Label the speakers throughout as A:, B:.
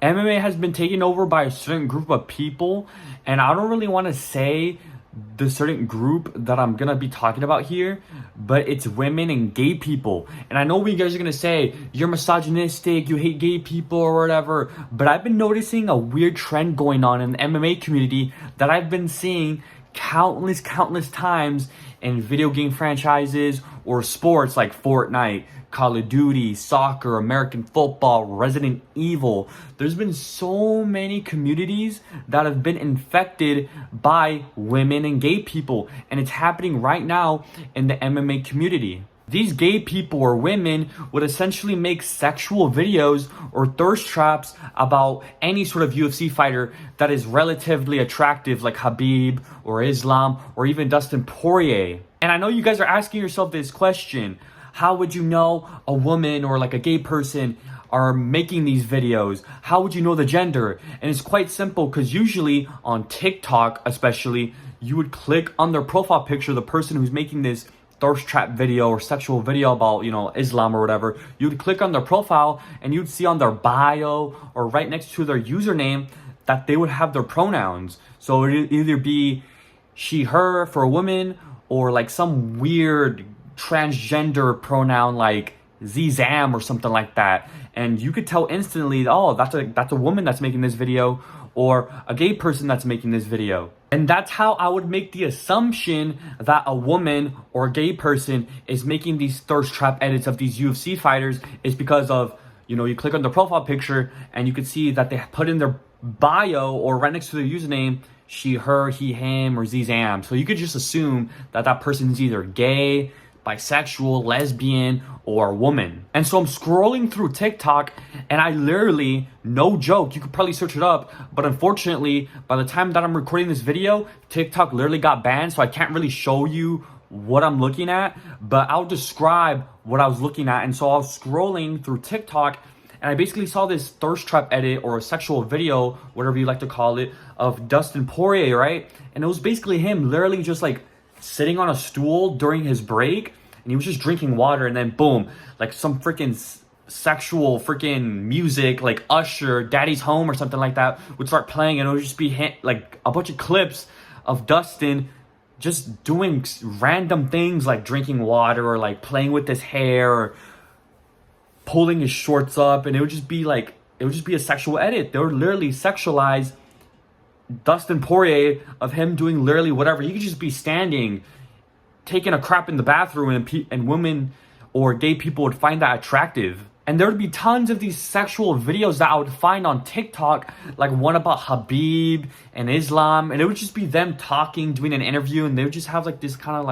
A: MMA has been taken over by a certain group of people, and I don't really want to say the certain group that I'm gonna be talking about here, but it's women and gay people. And I know you guys are gonna say you're misogynistic, you hate gay people or whatever, but I've been noticing a weird trend going on in the MMA community that I've been seeing countless times in video game franchises or sports like Fortnite, Call of Duty, soccer, American football, Resident Evil. There's been so many communities that have been infected by women and gay people, and it's happening right now in the MMA community. These gay people or women would essentially make sexual videos or thirst traps about any sort of UFC fighter that is relatively attractive, like Khabib or Islam or even Dustin Poirier. And I know you guys are asking yourself this question: how would you know a woman or like a gay person are making these videos? How would you know the gender? And it's quite simple, because usually on TikTok especially, you would click on their profile picture, the person who's making this thirst trap video or sexual video about, Islam or whatever. You'd click on their profile and you'd see on their bio or right next to their username that they would have their pronouns. So it'd either be she, her for a woman, or like some weird transgender pronoun like Zam or something like that. And you could tell instantly, oh, that's a woman that's making this video, or a gay person that's making this video. And that's how I would make the assumption that a woman or a gay person is making these thirst trap edits of these UFC fighters, is because of, you click on the profile picture and you can see that they put in their bio or right next to their username, she, her, he, him, or Zam. So you could just assume that that person is either gay, bisexual, lesbian, or a woman. And so I'm scrolling through TikTok and I literally, no joke, you could probably search it up, but unfortunately, by the time that I'm recording this video, TikTok literally got banned, so I can't really show you what I'm looking at, but I'll describe what I was looking at. And so I was scrolling through TikTok and I basically saw this thirst trap edit or a sexual video, whatever you like to call it, of Dustin Poirier, right? And it was basically him literally just like sitting on a stool during his break, and he was just drinking water, and then boom, like some freaking sexual freaking music like Usher, Daddy's Home or something like that would start playing, and it would just be like a bunch of clips of Dustin just doing random things like drinking water or like playing with his hair or pulling his shorts up, and it would just be a sexual edit. They would literally sexualize Dustin Poirier of him doing literally whatever. He could just be standing, taking a crap in the bathroom, and women or gay people would find that attractive. And there would be tons of these sexual videos that I would find on TikTok, like one about Khabib and Islam, and it would just be them talking, doing an interview, and they would just have like this kind of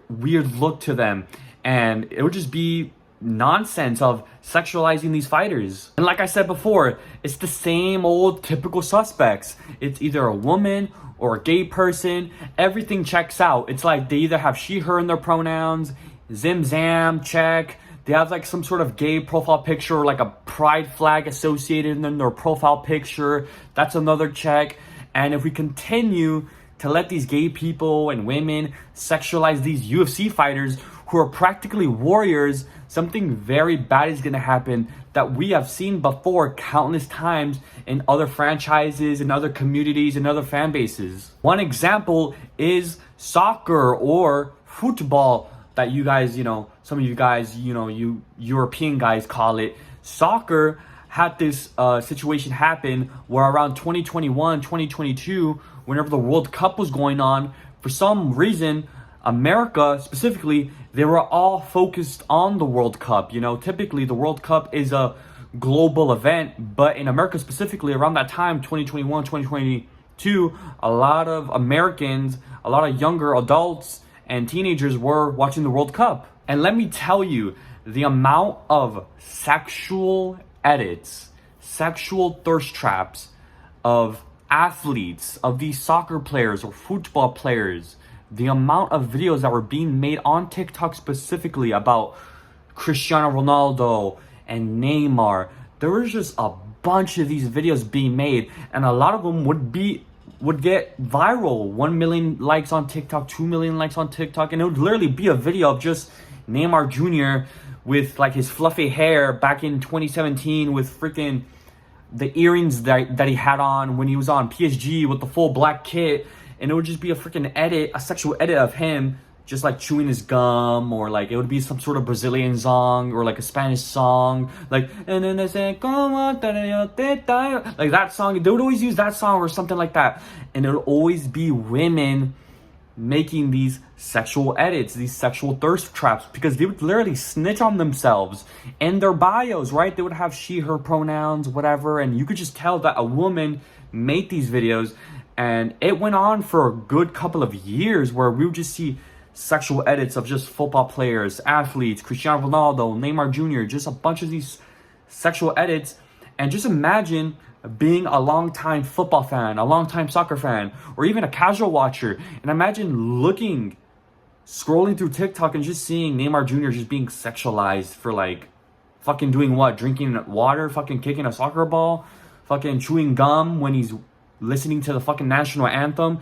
A: weird look to them, and it would just be nonsense of sexualizing these fighters. And like I said before, it's the same old typical suspects. It's either a woman or a gay person. Everything checks out. It's like they either have she, her in their pronouns, Zam, check. They have like some sort of gay profile picture or like a pride flag associated in their profile picture. That's another check. And if we continue to let these gay people and women sexualize these UFC fighters who are practically warriors, something very bad is going to happen that we have seen before countless times in other franchises, in other communities, in other fan bases. One example is soccer or football that you guys, some of you guys, you European guys call it. Soccer had this situation happen where around 2021, 2022, whenever the World Cup was going on, for some reason, America specifically, they were all focused on the World Cup. Typically the World Cup is a global event, but in America specifically, around that time, 2021, 2022, a lot of Americans, a lot of younger adults and teenagers were watching the World Cup. And let me tell you, the amount of sexual edits, sexual thirst traps of athletes, of these soccer players or football players, the amount of videos that were being made on TikTok specifically about Cristiano Ronaldo and Neymar, there was just a bunch of these videos being made, and a lot of them would get viral. 1 million likes on TikTok, 2 million likes on TikTok, and it would literally be a video of just Neymar Jr. with like his fluffy hair back in 2017 with freaking the earrings that he had on when he was on PSG with the full black kit, and it would just be a freaking edit, a sexual edit of him just like chewing his gum, or like it would be some sort of Brazilian song or like a Spanish song, like and then they say like that song. They would always use that song or something like that, and it would always be women making these sexual edits, these sexual thirst traps, because they would literally snitch on themselves in their bios, right? They would have she, her pronouns, whatever, and you could just tell that a woman made these videos. And it went on for a good couple of years where we would just see sexual edits of just football players, athletes, Cristiano Ronaldo, Neymar Jr., just a bunch of these sexual edits. And just imagine being a longtime football fan, a longtime soccer fan, or even a casual watcher, and imagine scrolling through TikTok and just seeing Neymar Jr. just being sexualized for like fucking doing what? Drinking water, fucking kicking a soccer ball, fucking chewing gum when he's listening to the fucking national anthem.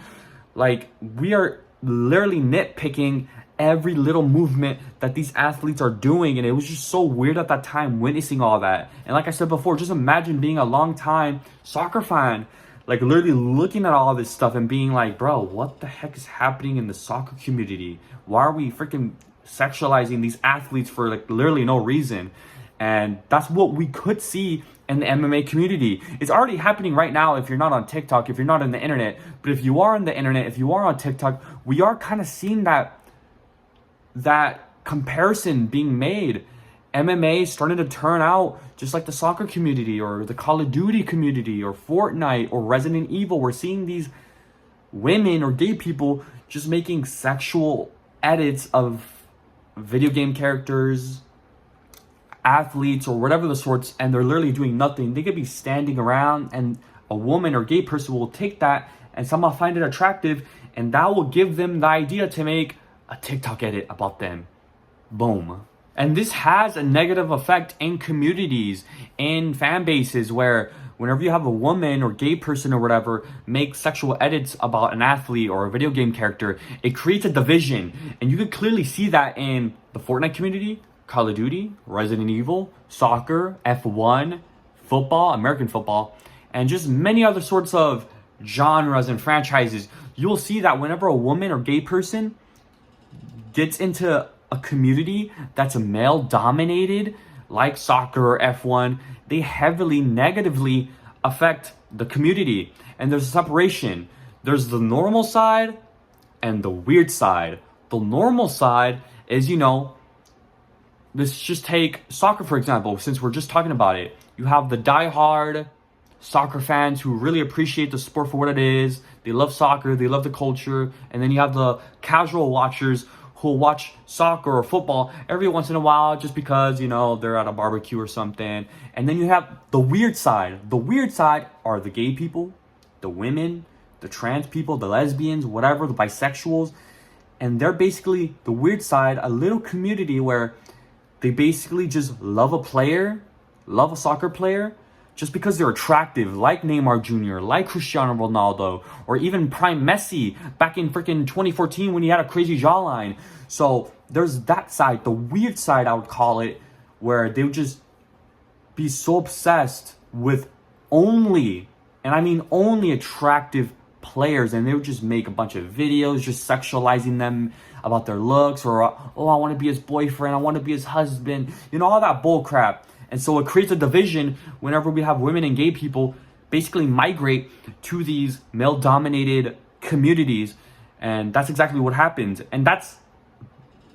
A: Like, we are literally nitpicking every little movement that these athletes are doing, and it was just so weird at that time witnessing all that. And like I said before, just imagine being a long time soccer fan, like literally looking at all this stuff and being like, bro, what the heck is happening in the soccer community? Why are we freaking sexualizing these athletes for like literally no reason? And that's what we could see in the MMA community. It's already happening right now if you're not on TikTok, if you're not on the internet. But if you are on the internet, if you are on TikTok, we are kind of seeing that comparison being made. MMA is starting to turn out just like the soccer community or the Call of Duty community or Fortnite or Resident Evil. We're seeing these women or gay people just making sexual edits of video game characters, athletes, or whatever the sorts, and they're literally doing nothing. They could be standing around, and a woman or gay person will take that and somehow find it attractive, and that will give them the idea to make a TikTok edit about them. Boom. And this has a negative effect in communities, in fan bases, where whenever you have a woman or gay person or whatever make sexual edits about an athlete or a video game character, it creates a division. And you can clearly see that in the Fortnite community, Call of Duty, Resident Evil, soccer, F1, football, American football, and just many other sorts of genres and franchises. You'll see that whenever a woman or gay person gets into a community that's male dominated, like soccer or F1, they heavily negatively affect the community. And there's a separation. There's the normal side and the weird side. The normal side is, let's just take soccer, for example, since we're just talking about it. You have the diehard soccer fans who really appreciate the sport for what it is. They love soccer, they love the culture. And then you have the casual watchers who will watch soccer or football every once in a while just because, they're at a barbecue or something. And then you have the weird side. The weird side are the gay people, the women, the trans people, the lesbians, whatever, the bisexuals. And they're basically the weird side, a little community where they basically just love a soccer player, just because they're attractive, like Neymar Jr., like Cristiano Ronaldo, or even Prime Messi back in freaking 2014 when he had a crazy jawline. So there's that side, the weird side, I would call it, where they would just be so obsessed with only, and I mean only, attractive players, and they would just make a bunch of videos just sexualizing them about their looks, or I want to be his boyfriend, I want to be his husband, all that bull crap. And so it creates a division whenever we have women and gay people basically migrate to these male-dominated communities. And that's exactly what happens. And that's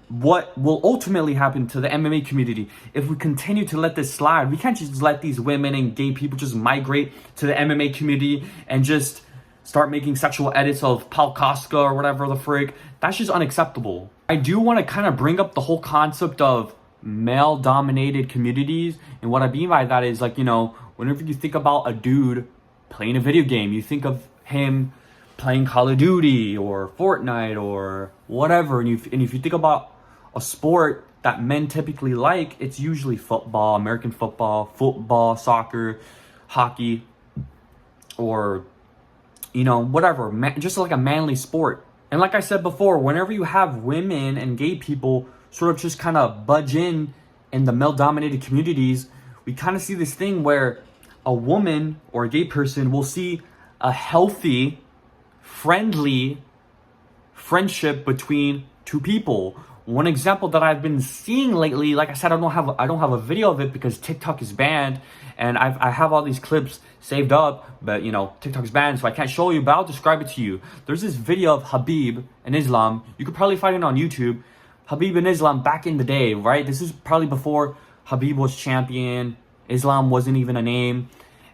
A: what will ultimately happen to the MMA community if we continue to let this slide. We can't just let these women and gay people just migrate to the MMA community and just start making sexual edits of Paul Koska or whatever the frick. That's just unacceptable. I do want to kind of bring up the whole concept of male-dominated communities, and what I mean by that is, like, whenever you think about a dude playing a video game, you think of him playing Call of Duty or Fortnite or whatever, and if you think about a sport that men typically like, it's usually football, American football, soccer, hockey, or whatever, just like a manly sport. And like I said before, whenever you have women and gay people sort of just kind of budge in in the male-dominated communities, we kind of see this thing where a woman or a gay person will see a healthy, friendly friendship between two people. One example that I've been seeing lately, like I said, I don't have a video of it because TikTok is banned, and I have all these clips saved up, but you know, TikTok's banned, so I can't show you, but I'll describe it to you. There's this video of Habib and Islam. You could probably find it on YouTube. Habib and Islam back in the day, right? This is probably before Habib was champion. Islam wasn't even a name,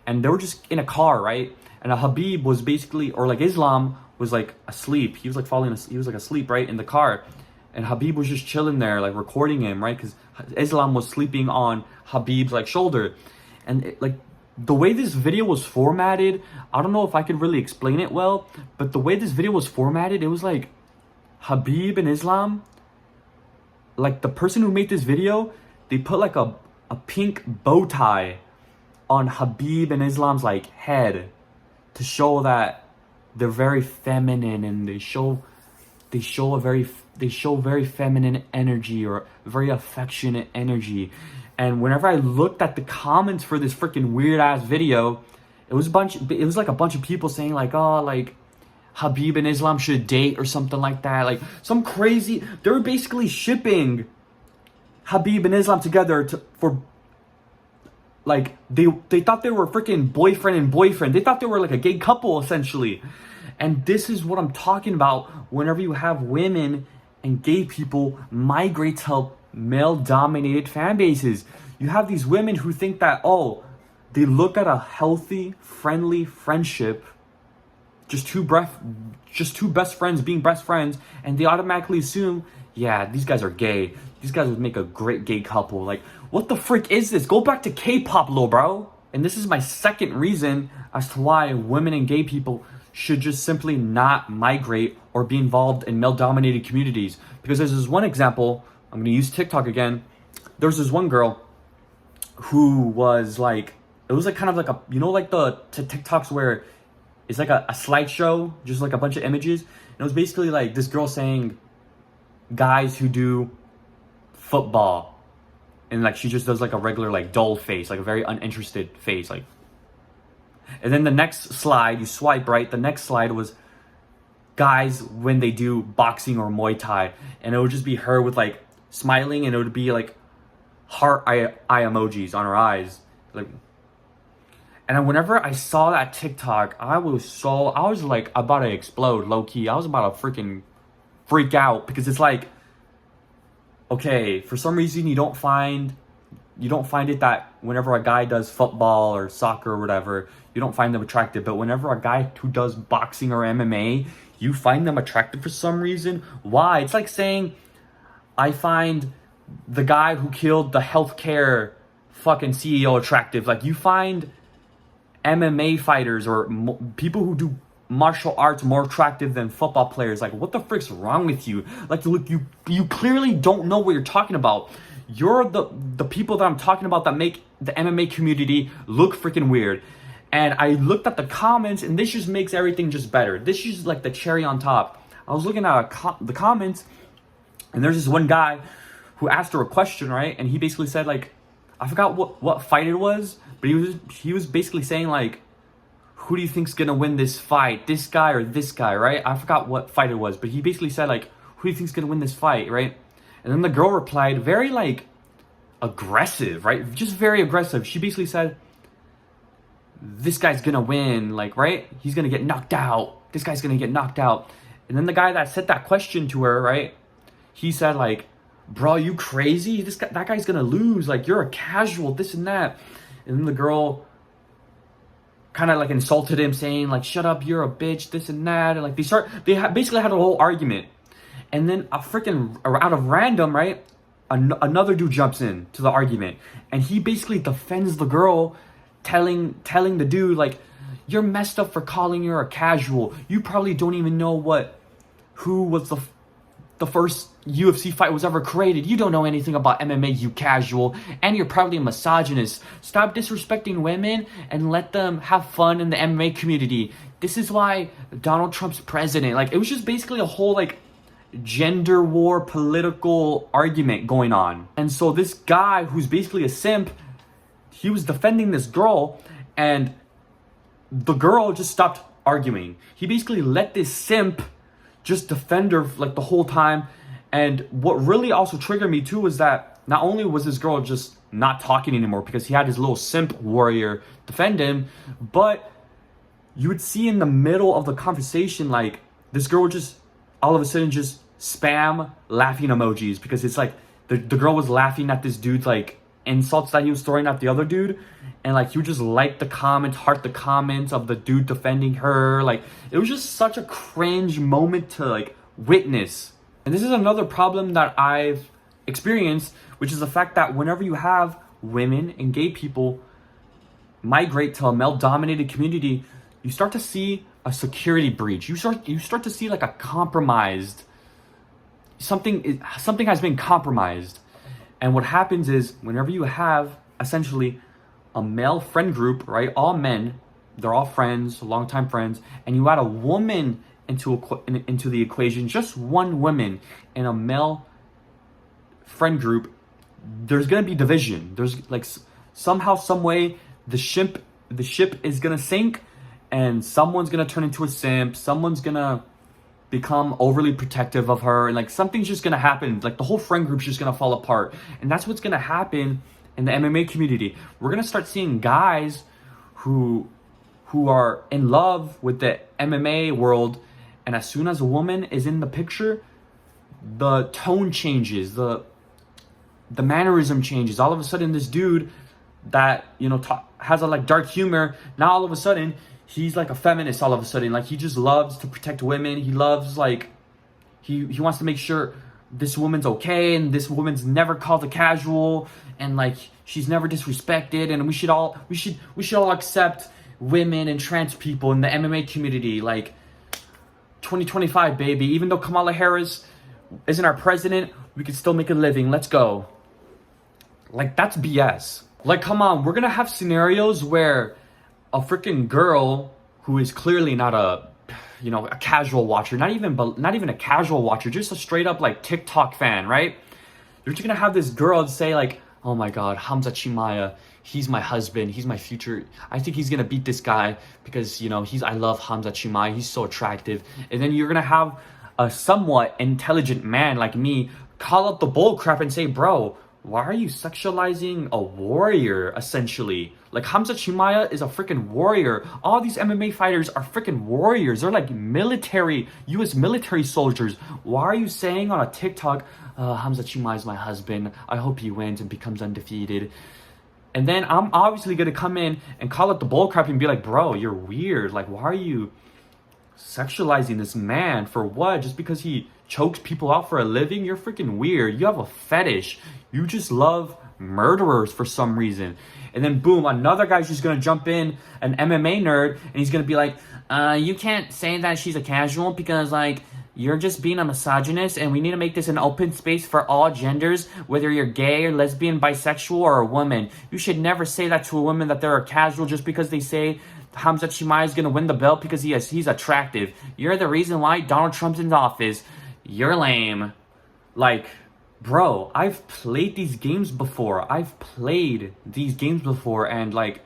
A: and they were just in a car, right? And Habib was basically, or like Islam was like asleep. He was like he was like asleep, right, in the car. And Habib was just chilling there, like recording him, right? Because Islam was sleeping on Habib's like shoulder. And like the way this video was formatted, I don't know if I could really explain it well, but the way this video was formatted, it was like Habib and Islam, like the person who made this video, they put like a pink bow tie on Habib and Islam's like head to show that they're very feminine, and they show very feminine energy, or very affectionate energy. And whenever I looked at the comments for this freaking weird ass video, it was like a bunch of people saying like, oh, like Habib and Islam should date or something like that. Like some crazy, they were basically shipping Habib and Islam together for like they thought they were freaking boyfriend and boyfriend. They thought they were like a gay couple essentially. And this is what I'm talking about whenever you have women and gay people migrate to male-dominated fan bases. You have these women who think that, oh, they look at a healthy, friendly friendship, just two best friends being best friends, and they automatically assume, yeah, these guys are gay. These guys would make a great gay couple. Like, what the frick is this? Go back to K-pop, lil bro. And this is my second reason as to why women and gay people should just simply not migrate or be involved in male-dominated communities. Because there's this one example, I'm going to use TikTok again. There's this one girl who was like, it was like kind of like a, you know, like the TikToks where it's like a slideshow, just like a bunch of images. And it was basically like this girl saying, guys who do football. And like she just does like a regular like dull face, like a very uninterested face, like. And then the next slide, you swipe right, the next slide was guys when they do boxing or Muay Thai. And it would just be her with like smiling, and it would be like heart eye emojis on her eyes. Like, and then whenever I saw that TikTok, I was like about to explode, low key. I was about to freaking freak out, because it's like, okay, for some reason you don't find it that whenever a guy does football or soccer or whatever, you don't find them attractive. But whenever a guy who does boxing or MMA, you find them attractive for some reason. Why? It's like saying, I find the guy who killed the healthcare fucking CEO attractive. Like, you find MMA fighters or people who do martial arts more attractive than football players. Like, what the frick's wrong with you? Like, look, you clearly don't know what you're talking about. You're the people that I'm talking about that make the MMA community look freaking weird. And I looked at the comments, and this just makes everything just better. This is like the cherry on top. I was looking at the comments, and there's this one guy who asked her a question, right? And he basically said, like, I forgot what fight it was, but he was basically saying, like, who do you think's gonna win this fight? This guy or this guy, right? I forgot what fight it was, but he basically said, like, who do you think's gonna win this fight, right? And then the girl replied very, like, aggressive, right? Just very aggressive. She basically said, this guy's gonna win, like, right? He's gonna get knocked out. This guy's gonna get knocked out. And then the guy that said that question to her, right? He said, like, bro, you crazy? That guy's gonna lose. Like, you're a casual, this and that. And then the girl kind of like insulted him, saying like, shut up, you're a bitch, this and that. And like basically had a whole argument. And then a freaking, out of random, right, another dude jumps in to the argument, and he basically defends the girl, telling the dude, like, you're messed up for calling her a casual. You probably don't even know who was the first UFC fight was ever created. You don't know anything about MMA, you casual. And you're probably a misogynist. Stop disrespecting women and let them have fun in the MMA community. This is why Donald Trump's president. Like, it was just basically a whole, like, gender war political argument going on. And so this guy who's basically a simp, he was defending this girl, and the girl just stopped arguing. He basically let this simp just defend her like the whole time. And what really also triggered me too was that not only was this girl just not talking anymore because he had his little simp warrior defend him, but you would see in the middle of the conversation, like, this girl would just all of a sudden just spam laughing emojis, because it's like the girl was laughing at this dude's like insults that he was throwing at the other dude, and like he would just like the comments, heart the comments of the dude defending her. Like, it was just such a cringe moment to like witness. And this is another problem that I've experienced, which is the fact that whenever you have women and gay people migrate to a male-dominated community, you start to see a security breach. You start to see like a compromised, something has been compromised. And what happens is, whenever you have essentially a male friend group, right? All men, they're all friends, longtime friends, and you add a woman into the equation, just one woman in a male friend group, there's gonna be division. There's like somehow, some way, the ship is gonna sink, and someone's gonna turn into a simp. Someone's gonna become overly protective of her, and like something's just gonna happen. Like the whole friend group's just gonna fall apart, and that's what's gonna happen in the MMA community. We're gonna start seeing guys who are in love with the MMA world, and as soon as a woman is in the picture, the tone changes, the mannerism changes. All of a sudden, this dude that, you know, has a like dark humor, now all of a sudden he's like a feminist. All of a sudden, like, he just loves to protect women. He loves, like, he wants to make sure this woman's okay, and this woman's never called a casual, and like she's never disrespected, and we should all accept women and trans people in the MMA community. Like, 2025, baby. Even though Kamala Harris isn't our president, we can still make a living. Let's go. Like, that's BS. Like, come on, we're gonna have scenarios where a freaking girl who is clearly not a casual watcher, not even a casual watcher, just a straight up like TikTok fan, right? You're just gonna have this girl say like, oh my god, Hamza Chimaev, he's my husband, he's my future, I think he's gonna beat this guy because, you know, I love Hamza Chimaev, he's so attractive. And then you're gonna have a somewhat intelligent man like me call out the bull crap and say, bro, why are you sexualizing a warrior, essentially? Like, Hamza Chimaev is a freaking warrior. All these MMA fighters are freaking warriors. They're like military, U.S. military soldiers. Why are you saying on a TikTok, Hamza Chimaev is my husband, I hope he wins and becomes undefeated? And then I'm obviously going to come in and call it the bullcrap and be like, bro, you're weird. Like, why are you sexualizing this man? For what? Just because he chokes people out for a living? You're freaking weird. You have a fetish. You just love murderers for some reason. And then boom, another guy's just gonna jump in, an MMA nerd, and he's gonna be like, you can't say that she's a casual because, like, you're just being a misogynist, and we need to make this an open space for all genders, whether you're gay or lesbian, bisexual, or a woman. You should never say that to a woman that they're a casual just because they say Hamza Chimaev is gonna win the belt because he's attractive. You're the reason why Donald Trump's in office. You're lame. Like, bro, I've played these games before. And like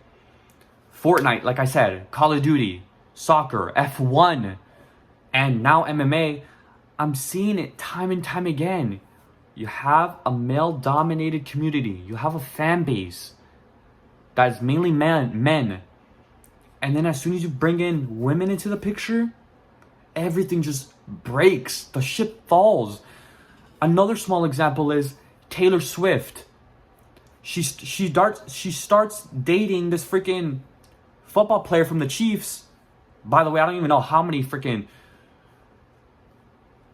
A: Fortnite, like I said, Call of Duty, soccer, F1, and now MMA, I'm seeing it time and time again. You have a male-dominated community. You have a fan base that is mainly men. And then as soon as you bring in women into the picture, everything just breaks. The ship falls. Another small example is Taylor Swift. She starts dating this freaking football player from the Chiefs. By the way, I don't even know how many freaking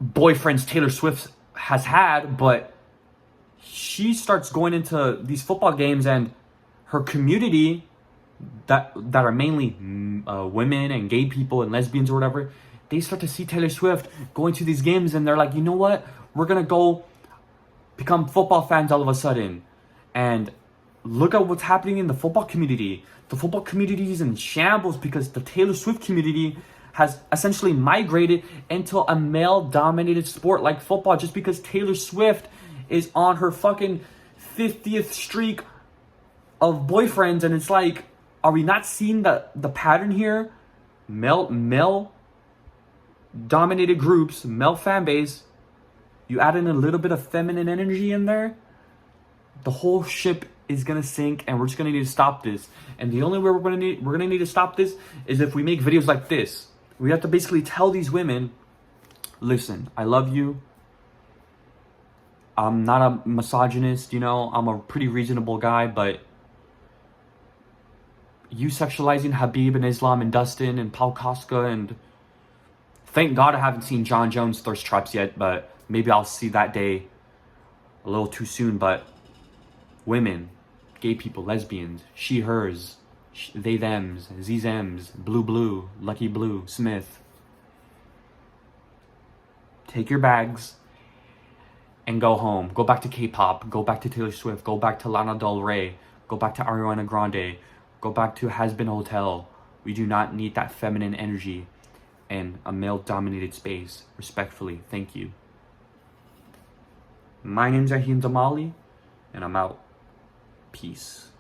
A: boyfriends Taylor Swift has had, but she starts going into these football games, and her community that are mainly women and gay people and lesbians or whatever, they start to see Taylor Swift going to these games, and they're like, you know what? We're gonna go become football fans all of a sudden. And look at what's happening in the football community. The football community is in shambles because the Taylor Swift community has essentially migrated into a male-dominated sport like football just because Taylor Swift is on her fucking 50th streak of boyfriends. And it's like, are we not seeing the pattern here? Male dominated groups, male fan base, you add in a little bit of feminine energy in there, the whole ship is gonna sink, and we're just gonna need to stop this. And the only way we're gonna need to stop this is if we make videos like this. We have to basically tell these women, listen, I love you. I'm not a misogynist, you know, I'm a pretty reasonable guy, but you sexualizing Habib and Islam and Dustin and Paul Koska, and thank God I haven't seen John Jones' Thirst Traps yet, but maybe I'll see that day a little too soon. But women, gay people, lesbians, she, hers, they, thems, z's, m's, blue, lucky blue, Smith. Take your bags and go home. Go back to K-pop. Go back to Taylor Swift. Go back to Lana Del Rey. Go back to Ariana Grande. Go back to Has Been Hotel. We do not need that feminine energy in a male-dominated space. Respectfully, thank you. My name's Ahim Damali, and I'm out. Peace.